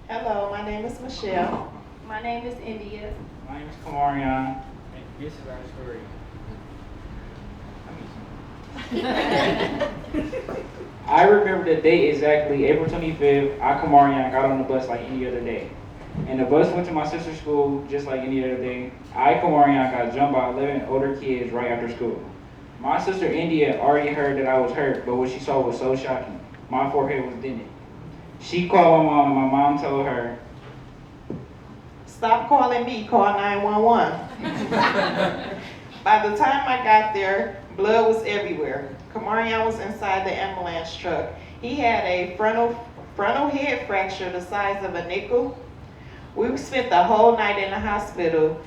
Hello, my name is Michelle. My name is India. My name is Kamarion, and this is our story. I remember the date exactly, April 25th. I, Kamarion, got on the bus like any other day. And the bus went to my sister's school just like any other day. I, Kamarion, got jumped by 11 older kids right after school. My sister India already heard that I was hurt, but what she saw was so shocking. My forehead was dented. She called my mom, and my mom told her, Stop calling me, call 911. By the time I got there, blood was everywhere. Kamarion was inside the ambulance truck. He had a frontal head fracture the size of a nickel. We spent the whole night in the hospital,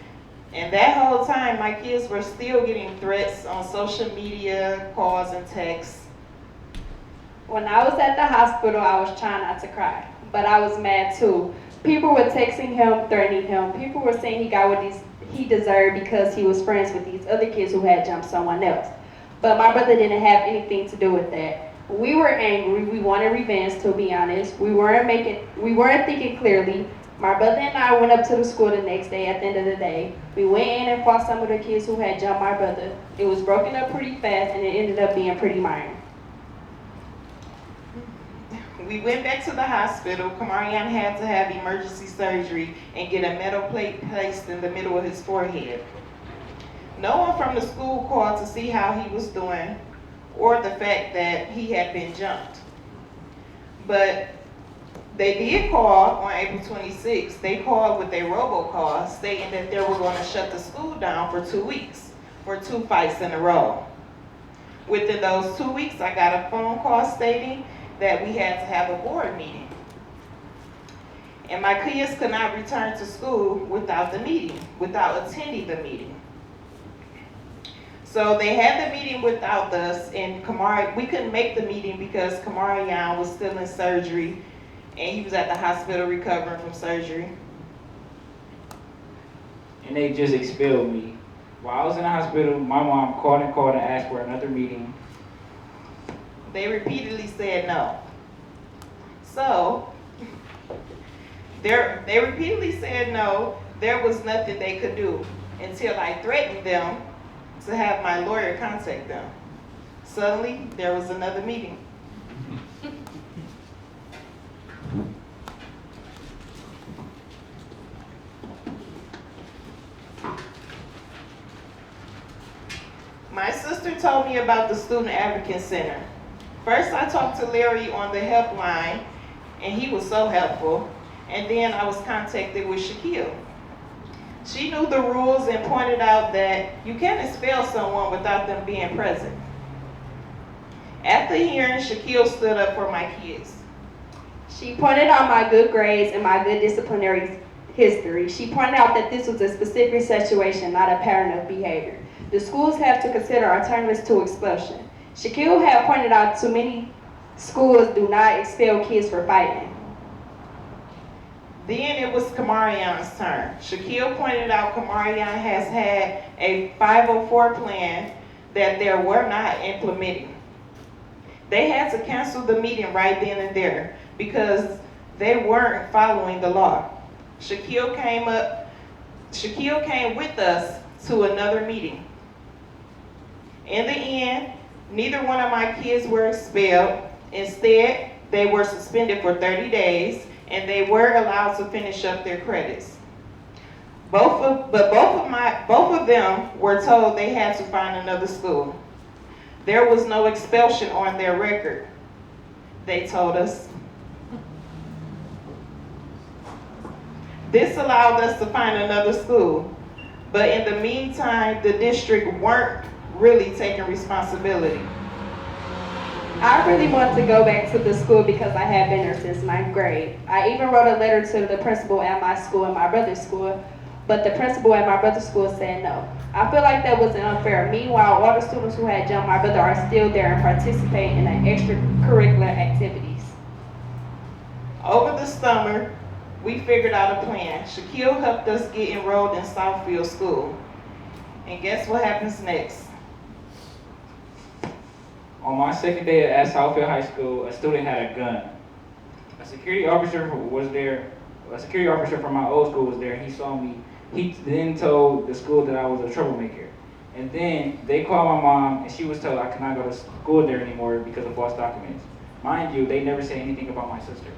and that whole time my kids were still getting threats on social media, calls and texts. When I was at the hospital, I was trying not to cry, but I was mad too. People were texting him, threatening him. People were saying he got what he deserved because he was friends with these other kids who had jumped someone else. But my brother didn't have anything to do with that. We were angry. We wanted revenge, to be honest. We weren't thinking clearly. My brother and I went up to the school the next day. At the end of the day, we went in and fought some of the kids who had jumped my brother. It was broken up pretty fast, and it ended up being pretty minor. We went back to the hospital. Kamarion had to have emergency surgery and get a metal plate placed in the middle of his forehead. No one from the school called to see how he was doing or the fact that he had been jumped. But they did call on April 26th. They called with a robocall stating that they were going to shut the school down for 2 weeks for 2 fights in a row. Within those 2 weeks, I got a phone call stating that we had to have a board meeting. And my kids could not return to school without the meeting, without attending the meeting. So they had the meeting without us, and we couldn't make the meeting because Kamarion was still in surgery, and he was at the hospital recovering from surgery. and they just expelled me. While I was in the hospital, my mom called and asked for another meeting. They repeatedly said no. So, they repeatedly said no. There was nothing they could do until I threatened them to have my lawyer contact them. Suddenly, there was another meeting. My sister told me about the Student Advocacy Center. First, I talked to Larry on the helpline, and he was so helpful. And then I was contacted with Shaquille. She knew the rules and pointed out that you can't expel someone without them being present. After hearing, Shaquille stood up for my kids. She pointed out my good grades and my good disciplinary history. She pointed out that this was a specific situation, not a pattern of behavior. The schools have to consider alternatives to expulsion. Shaquille had pointed out too many schools do not expel kids for fighting. Then it was Kamarion's turn. Shaquille pointed out Kamarion has had a 504 plan that they were not implementing. They had to cancel the meeting right then and there because they weren't following the law. Shaquille came with us to another meeting. In the end, neither one of my kids were expelled. Instead, they were suspended for 30 days and they were allowed to finish up their credits. Both of them were told they had to find another school. There was no expulsion on their record, they told us. This allowed us to find another school, but in the meantime, the district weren't really taking responsibility. I really want to go back to the school because I have been there since 9th grade. I even wrote a letter to the principal at my school and my brother's school, but the principal at my brother's school said no. I feel like that was unfair. Meanwhile, all the students who had jumped my brother are still there and participate in the extracurricular activities. Over the summer, we figured out a plan. Shaquille helped us get enrolled in Southfield School. And guess what happens next? On my second day at Southfield High School, a student had a gun. A security officer was there a security officer from my old school was there, and he saw me. He then told the school that I was a troublemaker. And then they called my mom, and she was told I could not go to school there anymore because of false documents. Mind you, they never said anything about my sister.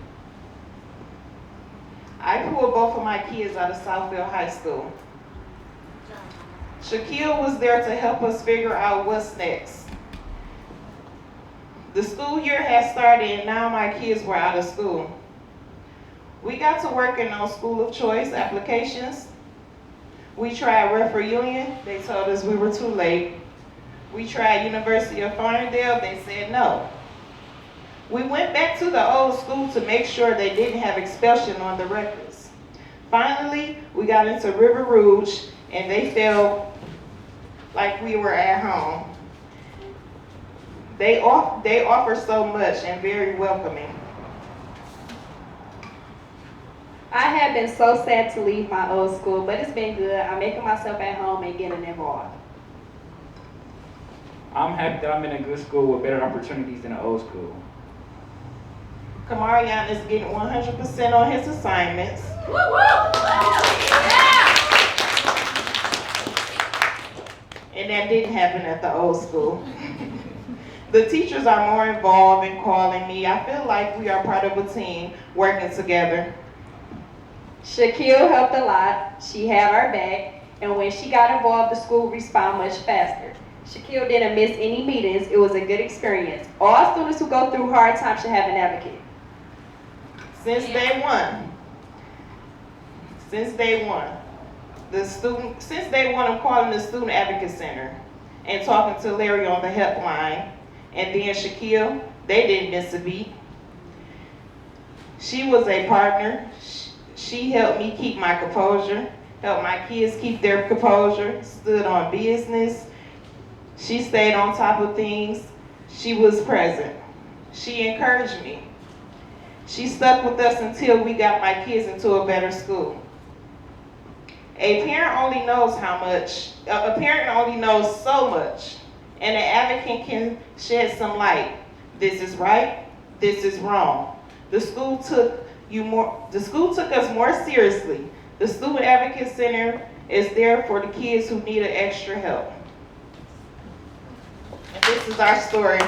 I pulled both of my kids out of Southfield High School. Shaquille was there to help us figure out what's next. The school year had started and now my kids were out of school. We got to working on school of choice applications. We tried Refer Union, they told us we were too late. We tried University of Ferndale, they said no. We went back to the old school to make sure they didn't have expulsion on the records. Finally, we got into River Rouge and they felt like we were at home. They offer so much and very welcoming. I have been so sad to leave my old school, but it's been good. I'm making myself at home and getting involved. I'm happy that I'm in a good school with better opportunities than the old school. Kamarian is getting 100% on his assignments. Woo woo! Yeah! And that didn't happen at the old school. The teachers are more involved in calling me. I feel like we are part of a team working together. Shaquille helped a lot. She had our back, and when she got involved, the school responded much faster. Shaquille didn't miss any meetings. It was a good experience. All students who go through hard times should have an advocate. Since day one, I'm calling the Student Advocacy Center and talking to Larry on the helpline, and then Shaquille, they didn't miss a beat. She was a partner. She helped me keep my composure, helped my kids keep their composure, stood on business. She stayed on top of things. She was present. She encouraged me. She stuck with us until we got my kids into a better school. A parent only knows so much, and an advocate can shed some light. This is right, this is wrong. The school took us more seriously. The Student Advocacy Center is there for the kids who needed extra help. And this is our story.